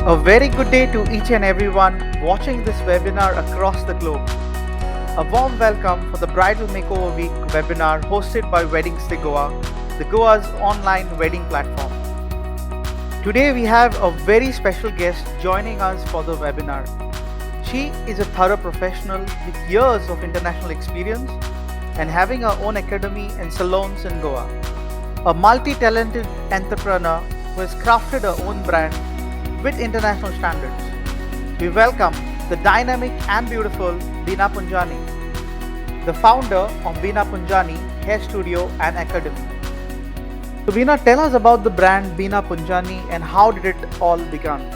A very good day to each and everyone watching this webinar across the globe. A warm welcome for the Bridal Makeover Week webinar hosted by WeddingsDeGoa, the Goa's online wedding platform. Today we have a very special guest joining us for the webinar. She is a thorough professional with years of international experience and having her own academy and salons in Goa. A multi-talented entrepreneur who has crafted her own brand with international standards. We welcome the dynamic and beautiful Bina Punjani, the founder of Bina Punjani Hair Studio and Academy. So Bina, tell us about the brand Bina Punjani and how did it all begin?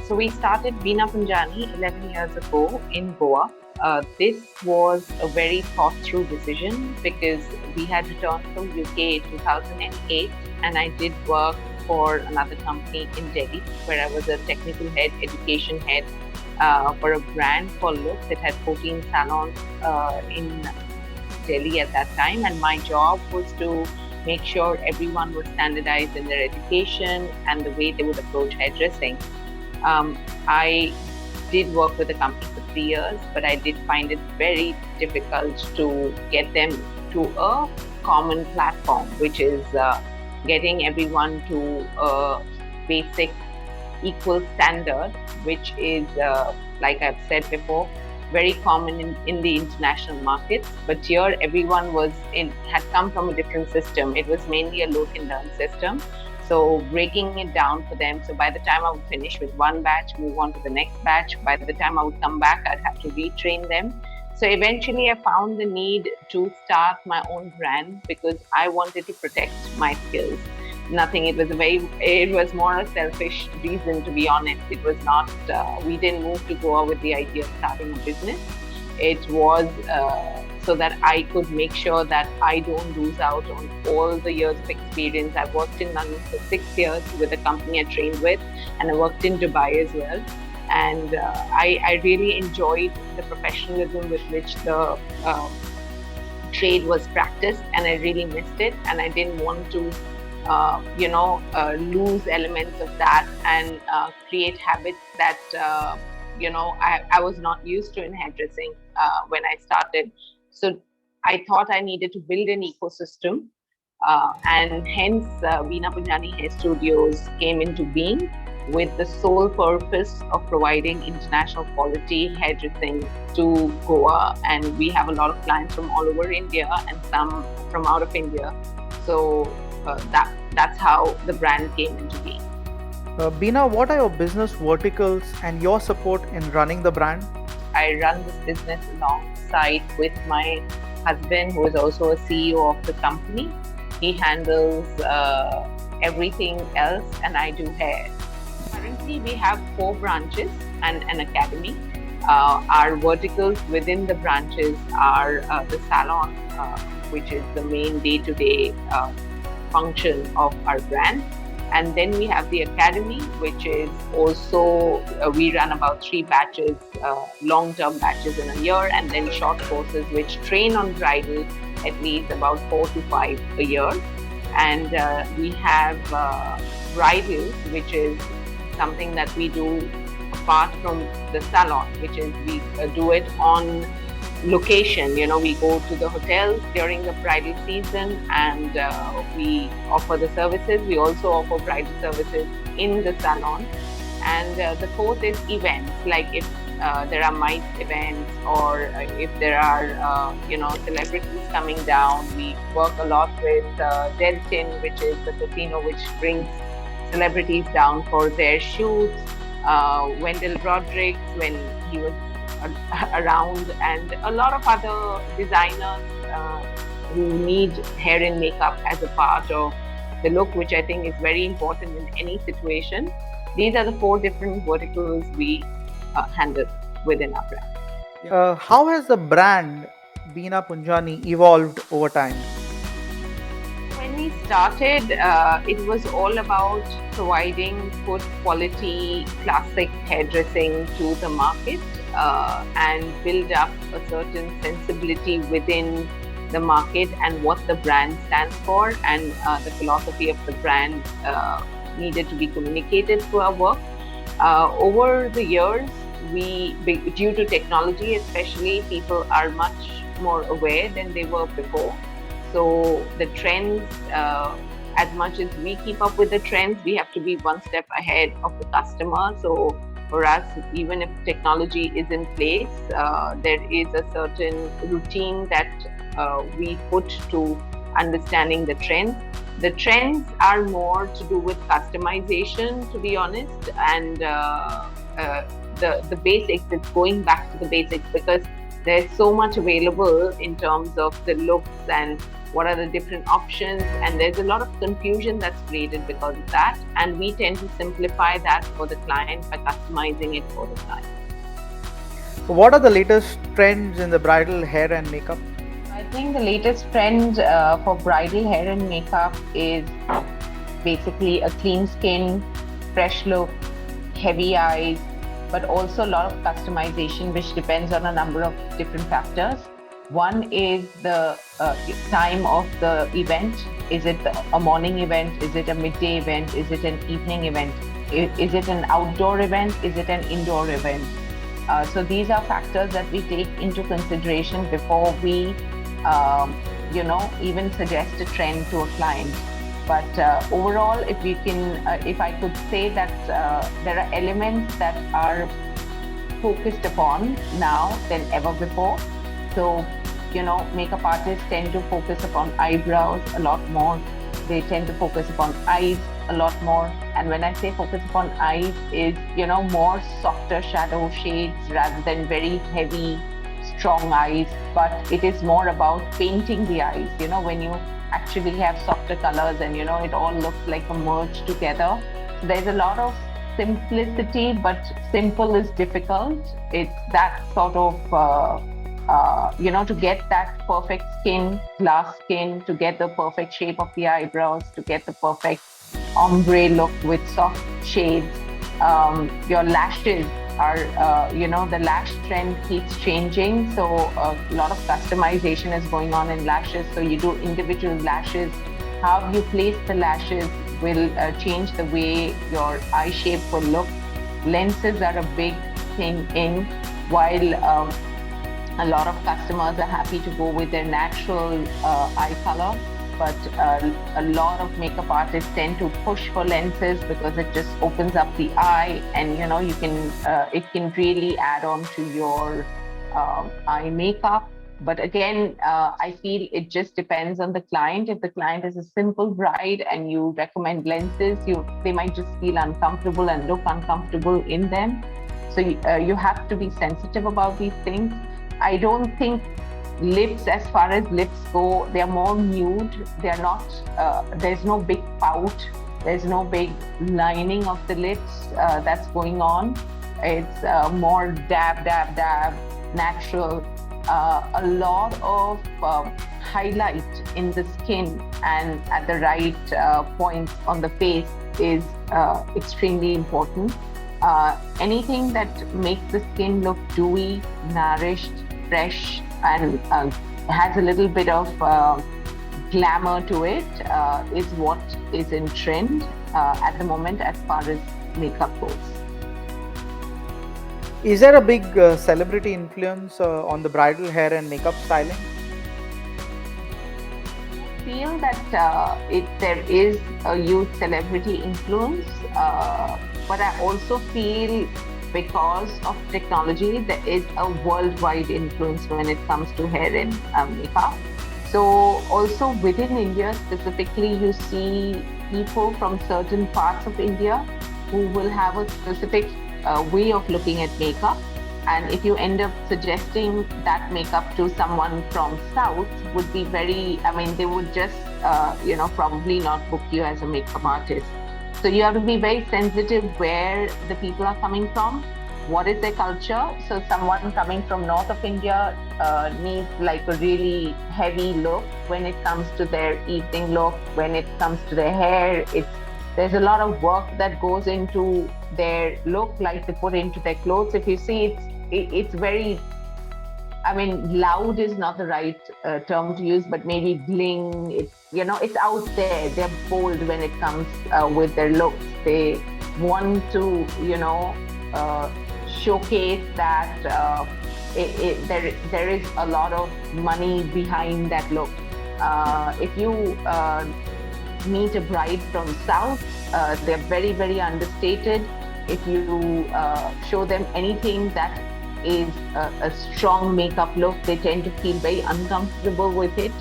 So we started Bina Punjani 11 years ago in Goa. This was a very thought through decision because we had returned from UK in 2008 and I did work for another company in Delhi where I was a technical head, education head for a brand called Look that had 14 salons in Delhi at that time, and my job was to make sure everyone was standardized in their education and the way they would approach hairdressing. I did work with the company for 3 years, but I did find it very difficult to get them to a common platform, which is getting everyone to a basic equal standard, which is, like I've said before, very common in the international markets. But here everyone had come from a different system. It was mainly a look and learn system. So breaking it down for them. So by the time I would finish with one batch, move on to the next batch. By the time I would come back, I'd have to retrain them. So eventually I found the need to start my own brand because I wanted to protect my skills. Nothing, it was more a selfish reason, to be honest. It was not, we didn't move to Goa with the idea of starting a business. It was so that I could make sure that I don't lose out on all the years of experience. I worked in London for 6 years with a company I trained with, and I worked in Dubai as well. And I really enjoyed the professionalism with which the trade was practiced, and I really missed it. And I didn't want to, lose elements of that and create habits that, I was not used to in hairdressing when I started. So I thought I needed to build an ecosystem, and hence Bina Punjani Hair Studios came into being with the sole purpose of providing international quality hairdressing to Goa. And we have a lot of clients from all over India and some from out of India. So that's how the brand came into being. Bina, what are your business verticals and your support in running the brand? I run this business alongside with my husband, who is also a CEO of the company. He handles everything else, and I do hair. Currently, we have 4 branches and an academy. Our verticals within the branches are the salon, which is the main day-to-day function of our brand. And then we have the academy, which is also, we run about 3 batches, long-term batches in a year, and then short courses, which train on bridal at least about 4 to 5 a year. And we have bridals, which is something that we do apart from the salon, which is we do it on location. We go to the hotels during the bridal season and we offer the services. We also offer bridal services in the salon. And the 4th is events, like if there are MICE events or if there are celebrities coming down. We work a lot with Deltin, which is the casino which brings celebrities down for their shoots. Wendell Rodriguez, when he was around, and a lot of other designers who need hair and makeup as a part of the look, which I think is very important in any situation. These are the 4 different verticals we handle within our brand. How has the brand Bina Punjani evolved over time? When we started, it was all about providing good quality classic hairdressing to the market and build up a certain sensibility within the market and what the brand stands for and the philosophy of the brand needed to be communicated through our work. Over the years, due to technology especially, people are much more aware than they were before. So the trends, as much as we keep up with the trends, we have to be one step ahead of the customer. So for us, even if technology is in place, there is a certain routine that we put to understanding the trends. The trends are more to do with customization, to be honest, and the basics. It's going back to the basics because there's so much available in terms of the looks and what are the different options, and there's a lot of confusion that's created because of that, and we tend to simplify that for the client by customizing it for the client. What are the latest trends in the bridal hair and makeup? I think the latest trend for bridal hair and makeup is basically a clean skin, fresh look, heavy eyes, but also a lot of customization, which depends on a number of different factors. One is the time of the event. Is it a morning event? Is it a midday event? Is it an evening event? Is it an outdoor event? Is it an indoor event? So these are factors that we take into consideration before we, even suggest a trend to a client. But overall, if I could say that there are elements that are focused upon now than ever before. So, makeup artists tend to focus upon eyebrows a lot more. They tend to focus upon eyes a lot more. And when I say focus upon eyes is, more softer shadow shades rather than very heavy, strong eyes. But it is more about painting the eyes, when you actually have softer colors and, it all looks like a merge together. So there's a lot of simplicity, but simple is difficult. It's that sort of, to get that perfect skin, glass skin, to get the perfect shape of the eyebrows, to get the perfect ombre look with soft shades. Your lashes are, the lash trend keeps changing. So a lot of customization is going on in lashes. So you do individual lashes. How you place the lashes will change the way your eye shape will look. Lenses are a big thing in, while a lot of customers are happy to go with their natural eye color, but a lot of makeup artists tend to push for lenses because it just opens up the eye, and you can it can really add on to your eye makeup. But again, I feel it just depends on the client. If the client is a simple bride and you recommend lenses, they might just feel uncomfortable and look uncomfortable in them. So you have to be sensitive about these things. I don't think lips, as far as lips go, they're more nude. They're not, there's no big pout. There's no big lining of the lips that's going on. It's more dab, dab, dab, natural. A lot of highlight in the skin and at the right points on the face is extremely important. Anything that makes the skin look dewy, nourished, fresh, and has a little bit of glamour to it is what is in trend at the moment as far as makeup goes. Is there a big celebrity influence on the bridal hair and makeup styling? I feel that there is a huge celebrity influence, but I also feel because of technology, there is a worldwide influence when it comes to hair and makeup. So also within India specifically, you see people from certain parts of India who will have a specific way of looking at makeup. And if you end up suggesting that makeup to someone from South, would be they would just, probably not book you as a makeup artist. So you have to be very sensitive where the people are coming from, what is their culture. So someone coming from north of India needs like a really heavy look when it comes to their evening look, when it comes to their hair. There's a lot of work that goes into their look, like they put into their clothes. If you see, it's very I mean, loud is not the right term to use, but maybe bling. It's out there. They're bold when it comes with their looks. They want to, uh, showcase that there is a lot of money behind that look. If you meet a bride from South, they're very, very understated. If you show them anything that is a strong makeup look, they tend to feel very uncomfortable with it.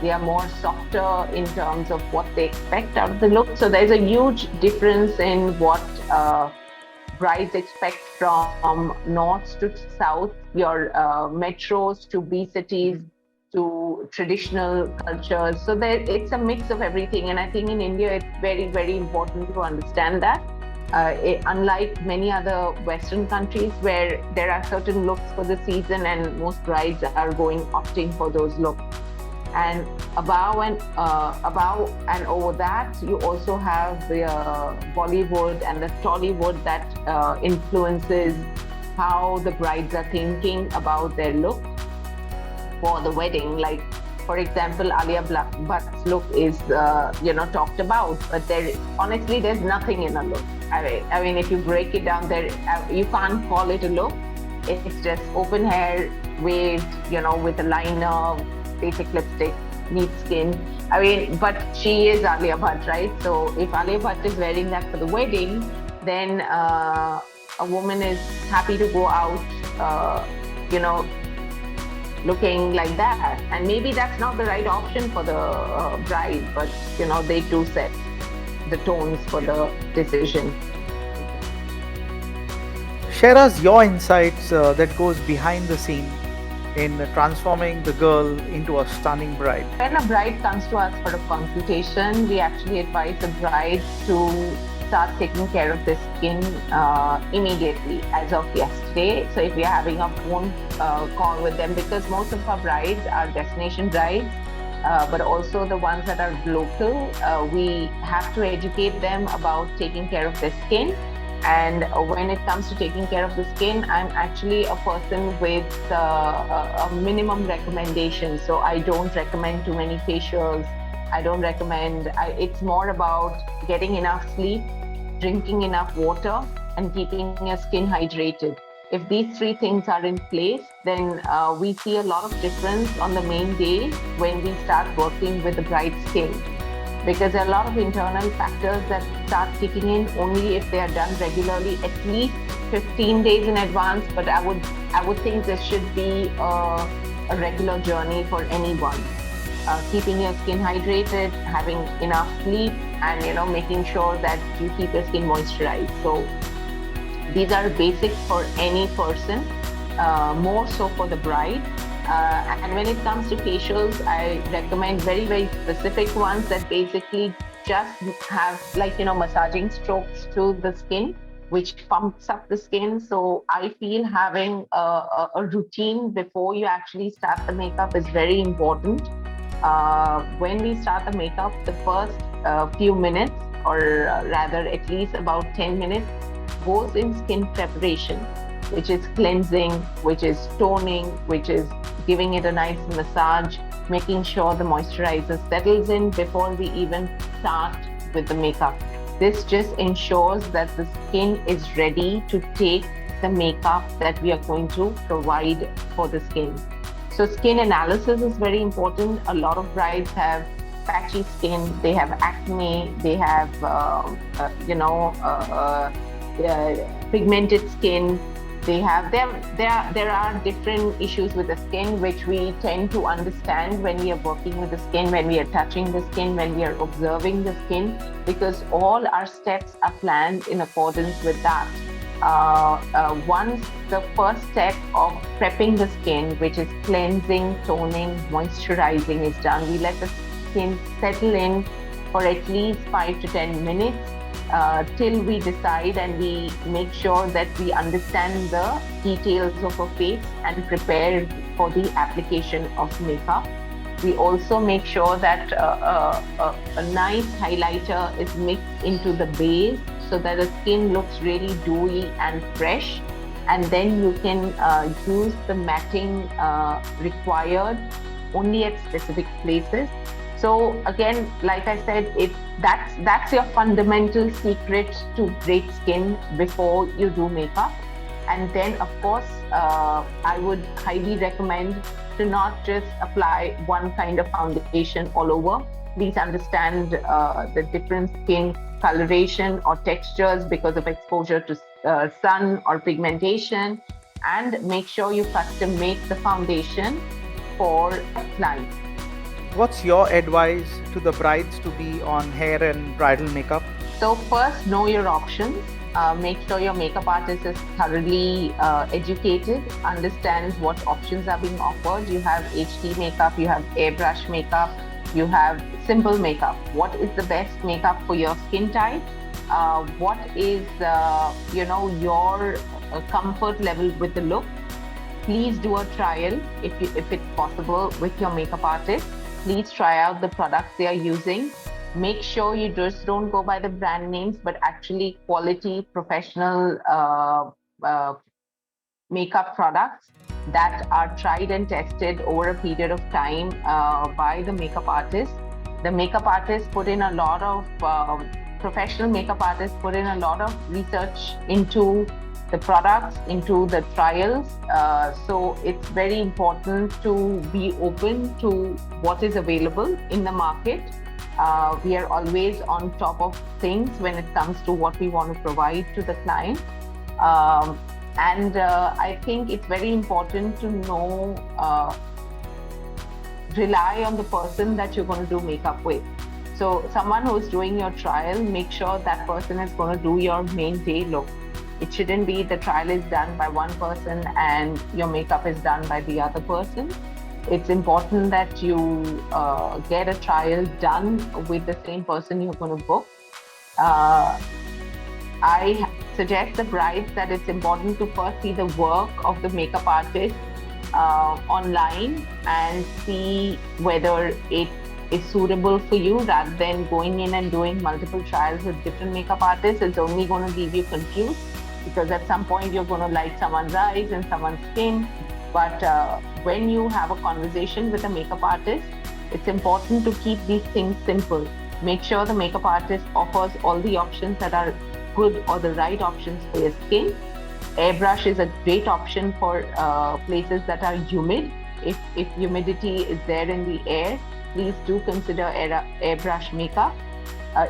They are more softer in terms of what they expect out of the look. So there's a huge difference in what brides expect from north to south, your metros to B cities to traditional cultures. So it's a mix of everything. And I think in India, it's very, very important to understand that. Unlike many other Western countries where there are certain looks for the season and most brides are opting for those looks. And above and over that, you also have the Bollywood and the Tollywood that influences how the brides are thinking about their look for the wedding. Like, for example, Alia Bhatt's look is talked about, but honestly there's nothing in a look. I mean, if you break it down, you can't call it a look. It's just open hair, waved, with a liner, basic lipstick, neat skin. I mean, but she is Alia Bhatt, right? So if Alia Bhatt is wearing that for the wedding, then a woman is happy to go out, looking like that. And maybe that's not the right option for the bride, but they do set the tones for the decision. Share us your insights that goes behind the scene in transforming the girl into a stunning bride. When a bride comes to us for a consultation, we actually advise the bride to start taking care of the skin immediately, as of yesterday. So if we are having a phone call with them, because most of our brides are destination brides, but also the ones that are local, we have to educate them about taking care of their skin. And when it comes to taking care of the skin, I'm actually a person with a minimum recommendation. So I don't recommend too many facials. I don't recommend, it's more about getting enough sleep, drinking enough water, and keeping your skin hydrated. If these three things are in place, then we see a lot of difference on the main day when we start working with the bride's skin. Because there are a lot of internal factors that start kicking in only if they are done regularly, at least 15 days in advance. But I would think this should be a regular journey for anyone. Keeping your skin hydrated, having enough sleep, and making sure that you keep your skin moisturized. So these are basics for any person, more so for the bride. And when it comes to facials, I recommend very, very specific ones that basically just have massaging strokes to the skin, which pumps up the skin. So I feel having a routine before you actually start the makeup is very important. When we start the makeup, the first few minutes, or rather at least about 10 minutes, goes in skin preparation, which is cleansing, which is toning, which is giving it a nice massage, making sure the moisturizer settles in before we even start with the makeup. This just ensures that the skin is ready to take the makeup that we are going to provide for the skin. So skin analysis is very important. A lot of brides have patchy skin, they have acne, they have pigmented skin. There are different issues with the skin which we tend to understand when we are working with the skin, when we are touching the skin, when we are observing the skin, because all our steps are planned in accordance with that. Once the first step of prepping the skin, which is cleansing, toning, moisturizing, is done, we let the skin settle in for at least 5 to 10 minutes. Till we decide and we make sure that we understand the details of a face and prepare for the application of makeup. We also make sure that a nice highlighter is mixed into the base so that the skin looks really dewy and fresh. and then you can use the matting required only at specific places. So again, like I said, that's your fundamental secret to great skin before you do makeup. And then, of course, I would highly recommend to not just apply one kind of foundation all over. Please understand the different skin coloration or textures because of exposure to sun or pigmentation, and make sure you custom make the foundation for clients. What's your advice to the brides to be on hair and bridal makeup? So first, know your options. Make sure your makeup artist is thoroughly educated, understands what options are being offered. You have HD makeup, you have airbrush makeup, you have simple makeup. What is the best makeup for your skin type? What is your comfort level with the look? Please do a trial if it's possible with your makeup artist. Please try out the products they are using. Make sure you just don't go by the brand names, but actually quality, professional makeup products that are tried and tested over a period of time by the makeup artist. The makeup artists put in a lot of, professional makeup artists put in a lot of research into the products, into the trials. So it's very important to be open to what is available in the market. We are always on top of things when it comes to what we want to provide to the client. And I think it's very important to know, rely on the person that you're going to do makeup with. So someone who's doing your trial, make sure that person is going to do your main day look. It shouldn't be the trial is done by one person and your makeup is done by the other person. It's important that you get a trial done with the same person you're going to book. I suggest the brides that it's important to first see the work of the makeup artist online and see whether it is suitable for you, rather than going in and doing multiple trials with different makeup artists. It's only going to leave you confused, because at some point you're going to like someone's eyes and someone's skin. But when you have a conversation with a makeup artist, it's important to keep these things simple. Make sure the makeup artist offers all the options that are good or the right options for your skin. Airbrush is a great option for places that are humid. If humidity is there in the air, please do consider airbrush makeup.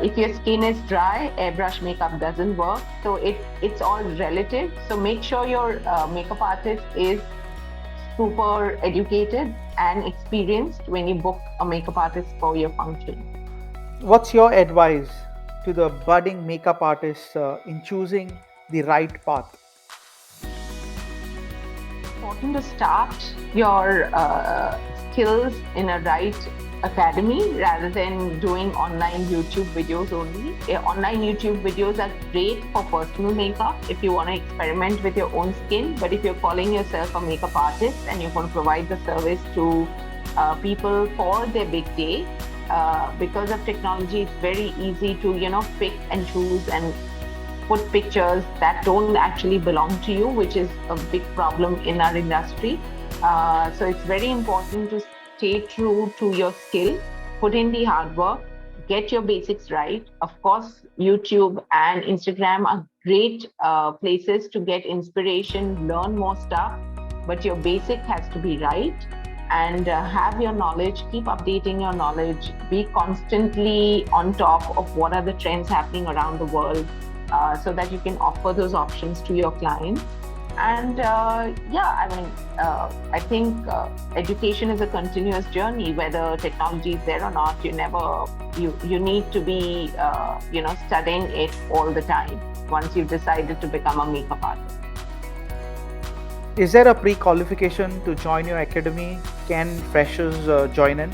If your skin is dry, airbrush makeup doesn't work. So it's all relative. So make sure your makeup artist is super educated and experienced when you book a makeup artist for your function. What's your advice to the budding makeup artists in choosing the right path? It's important to start your skills in a right academy rather than doing online YouTube videos only. Online YouTube videos are great for personal makeup if you want to experiment with your own skin. But if you're calling yourself a makeup artist and you're going to provide the service to people for their big day, because of technology, it's very easy to pick and choose and put pictures that don't actually belong to you, which is a big problem in our industry. So it's very important to stay true to your skill, put in the hard work, get your basics right. Of course, YouTube and Instagram are great places to get inspiration, learn more stuff, but your basic has to be right. And have your knowledge, keep updating your knowledge, be constantly on top of what are the trends happening around the world, so that you can offer those options to your clients. And I think education is a continuous journey, whether technology is there or not. You need to be studying it all the time once you've decided to become a makeup artist. Is there a pre-qualification to join your academy? Can freshers join in?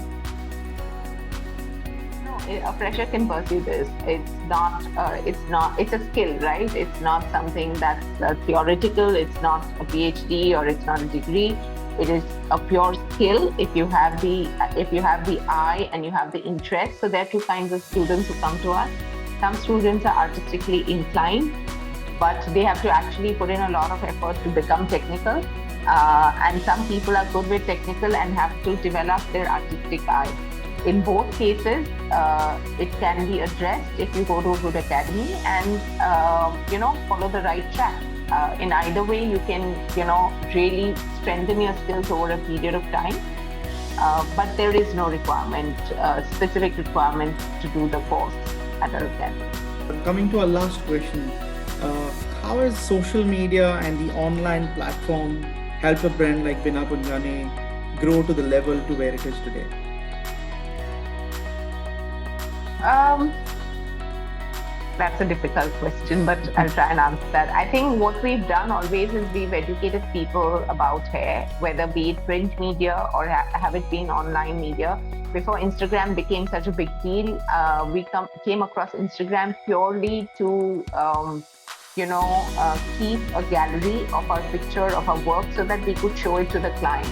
No, a fresher can pursue this. It's a skill, right? It's not something that's theoretical. It's not a PhD or it's not a degree. It is a pure skill if you have the eye and you have the interest. So there are two kinds of students who come to us. Some students are artistically inclined. but they have to actually put in a lot of effort to become technical. And some people are good with technical and have to develop their artistic eye. In both cases, it can be addressed if you go to a good academy and follow the right track. In either way, you can really strengthen your skills over a period of time. But there is no specific requirement to do the course at our academy. Coming to our last question, how has social media and the online platform helped a brand like Bina Punjani grow to the level to where it is today? That's a difficult question, but I'll try and answer that. I think what we've done always is we've educated people about hair, whether be it print media or have it been online media. Before Instagram became such a big deal, we came across Instagram purely to keep a gallery of our picture of our work so that we could show it to the client.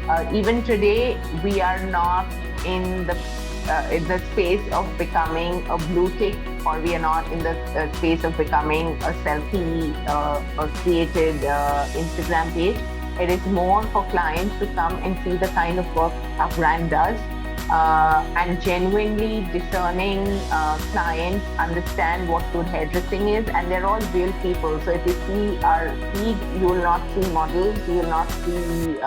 Right. Even today, we are not in the space of becoming a blue tick, or we are not in the space of becoming a selfie or created Instagram page. It is more for clients to come and see the kind of work our brand does, and genuinely discerning clients understand what good hairdressing is, and they're all real people. So if you see our feed, you will not see models, you will not see,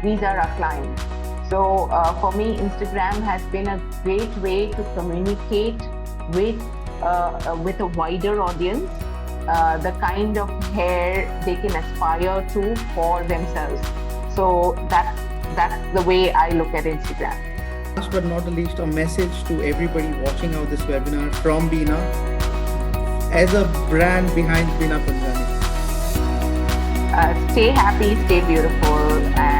these are our clients. So for me, Instagram has been a great way to communicate with a wider audience, the kind of hair they can aspire to for themselves. So that's the way I look at Instagram. Last but not the least, a message to everybody watching out this webinar from Bina as a brand behind Bina Punjani. Stay happy, stay beautiful, and